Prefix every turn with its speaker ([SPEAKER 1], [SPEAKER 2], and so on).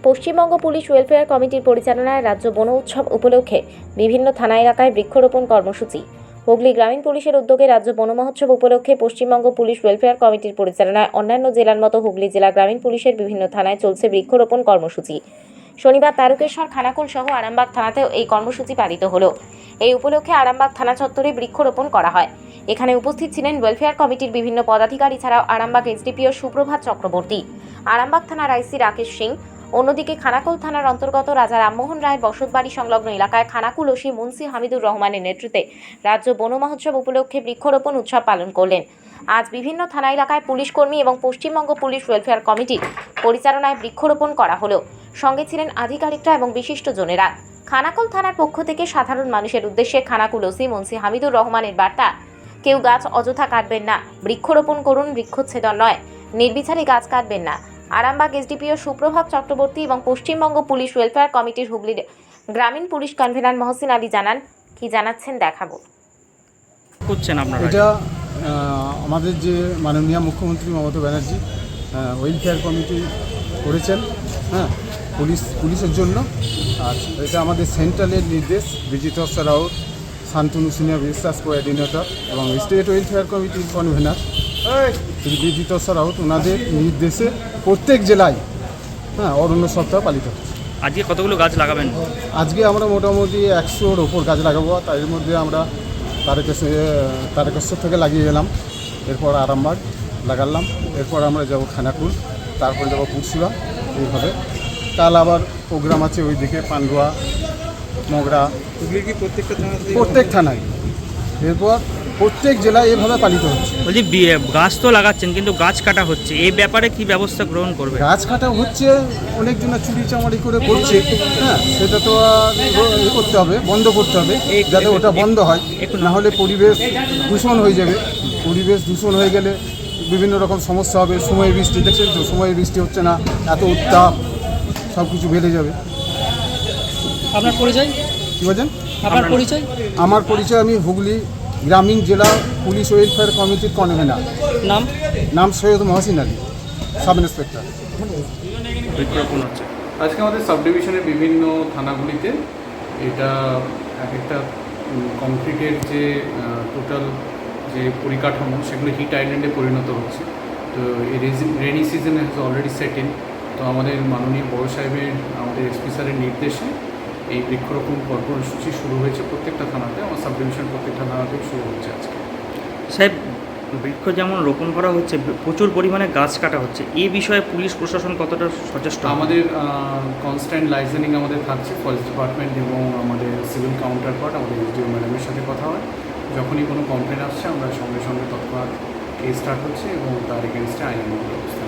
[SPEAKER 1] Paschimbanga police welfare কমিটির পরিচালনায় রাজ্য বন উৎসব উপলক্ষে বিভিন্ন থানা এলাকায় বৃক্ষরোপণ কর্মসূচি। হুগলি গ্রামীণ পুলিশের উদ্যোগে রাজ্য বন মহোৎসব উপলক্ষে পশ্চিমবঙ্গ পুলিশ ওয়েলফেয়ার কমিটির পরিচালনায় অন্যান্য জেলার মতো হুগলি জেলা গ্রামীণ পুলিশের বিভিন্ন থানায় চলছে বৃক্ষরোপণ কর্মসূচি। শনিবার তারকেশ্বর, খানাকুল সহ আরামবাগ থানাতেও এই কর্মসূচি পালিত হলো। এই উপলক্ষে আরামবাগ থানা চত্বরে বৃক্ষরোপণ করা হয়। এখানে উপস্থিত ছিলেন ওয়েলফেয়ার কমিটির বিভিন্ন পদাধিকারী ছাড়াও আরামবাগ এসডিপিও সুপ্রভাত চক্রবর্তী, আরামবাগ থানার আইসি রাকেশ সিং। অন্যদিকে খানাকুল থানার অন্তর্গত রাজা রামমোহন রায়ের বসতবাড়ি সংলগ্ন এলাকায় খানাকুল ওসি মুন্সি হামিদুর রহমানের নেতৃত্বে রাজ্য বন মহোৎসব উপলক্ষে বৃক্ষরোপণ উৎসব পালন করলেন। আজ বিভিন্ন থানা এলাকায় পুলিশ কর্মী এবং পশ্চিমবঙ্গ পুলিশ ওয়েলফেয়ার কমিটির পরিচালনায় বৃক্ষরোপণ করা হলো। সঙ্গে ছিলেন আধিকারিকরা এবং বিশিষ্টজনেরা। খানাকুল থানার পক্ষ থেকে সাধারণ মানুষের উদ্দেশ্যে খানাকুল ওসি মুন্সি হামিদুর রহমানের বার্তা: কেউ গাছ অযথা কাটবেন না, বৃক্ষরোপণ করুন, বৃক্ষচ্ছেদন নয়, নির্বিচারে গাছ কাটবেন না। আরামবাগ এসডিপিও সুপ্রভাত চক্রবর্তী এবং পশ্চিমবঙ্গ পুলিশ ওয়েলফেয়ার কমিটির হুগলির গ্রামীণ পুলিশ কনভেনার মহসিন আলী জানান। কি জানাচ্ছেন দেখাবো।
[SPEAKER 2] করছেন আপনারা?
[SPEAKER 3] এটা আমাদের যে মাননীয় মুখ্যমন্ত্রী মমতা ব্যানার্জি ওয়েলফেয়ার কমিটি করেছেন, পুলিশের জন্য। আর এটা আমাদের সেন্ট্রালের নির্দেশ। বিজিত রাউত, শান্তনু সিনিয়র বিশ্বাস কোঅর্ডিনেটর এবং স্টেট ওয়েলফেয়ার কমিটির কনভেনার শ্রী বিজিত রাউত, ওনাদের নির্দেশে প্রত্যেক জেলায় অরণ্য সপ্তাহ পালিত হচ্ছে।
[SPEAKER 2] আজকে কতগুলো গাছ লাগাবেন?
[SPEAKER 3] আজকে আমরা মোটামুটি 100-র ওপর গাছ লাগাবো। তার মধ্যে আমরা তারকেশ্বর থেকে লাগিয়ে গেলাম, এরপর আরামবাগ লাগালাম, এরপর আমরা যাব খানাকুল, তারপর যাব পুরসুরা। এইভাবে কাল আবার প্রোগ্রাম আছে ওইদিকে পান্ডুয়া, মগরা, এগুলি কি প্রত্যেক থানায়, এরপর প্রত্যেক জেলায় এভাবে পালিত হচ্ছে।
[SPEAKER 2] বলছি গাছ তো লাগাচ্ছেন, কিন্তু গাছ কাটা হচ্ছে, এই ব্যাপারে কি ব্যবস্থা গ্রহণ করবে?
[SPEAKER 3] গাছ কাটা হচ্ছে, অনেকজন চুরি চামারি করে করছে, সেটা তো করতে হবে, বন্ধ করতে হবে, যাতে ওটা বন্ধ হয়। না হলে পরিবেশ দূষণ হয়ে যাবে। পরিবেশ দূষণ হয়ে গেলে বিভিন্ন রকম সমস্যা হবে। সময় বৃষ্টি, দেখছেন তো, সময় বৃষ্টি হচ্ছে না, এত উত্তাপ, সব কিছু বেড়ে যাবে।
[SPEAKER 2] আপনার পরিচয়
[SPEAKER 3] কী বলছেন?
[SPEAKER 2] আপনার পরিচয়?
[SPEAKER 3] আমার পরিচয়, আমি হুগলি গ্রামীণ জেলা পুলিশ ওয়েলফেয়ার কমিটির কনভেনার। নাম সৈয়দ মহসিন আলী, সাব ইন্সপেক্টর।
[SPEAKER 2] বৃক্ষরোপণ হচ্ছে
[SPEAKER 4] আজকে আমাদের সাব ডিভিশনের বিভিন্ন থানাগুলিতে। এটা এক একটা কংক্রিটের যে টোটাল যে পরিকাঠামো, সেগুলো হিট আইল্যান্ডে পরিণত হচ্ছে। তো এই rainy season has already set in. তো আমাদের মাননীয় বড় সাহেবের, আমাদের এসপি স্যারের নির্দেশে এই বৃক্ষরোপণ কর্মসূচি শুরু হয়েছে প্রত্যেকটা থানাতে। আমার সাব ডিভিশন প্রত্যেকটা থানাতেও শুরু হচ্ছে আজকে।
[SPEAKER 2] সাহেব, বৃক্ষ যেমন রোপণ করা হচ্ছে, প্রচুর পরিমাণে গাছ কাটা হচ্ছে, এই বিষয়ে পুলিশ প্রশাসন কতটা সচেষ্ট?
[SPEAKER 4] আমাদের কনস্ট্যান্ট লাইজেনিং আমাদের থাকছে। ফরেস্ট ডিপার্টমেন্ট এবং আমাদের সিভিল কাউন্টার পার্ট, আমাদের এসডিও ম্যাডামের সাথে কথা হয়। যখনই কোনো কমপ্লেন আসছে, আমরা সঙ্গে সঙ্গে তৎক্ষণাৎ কেস স্টার্ট হচ্ছে এবং তার এগেনস্টে আইনানুগ ব্যবস্থা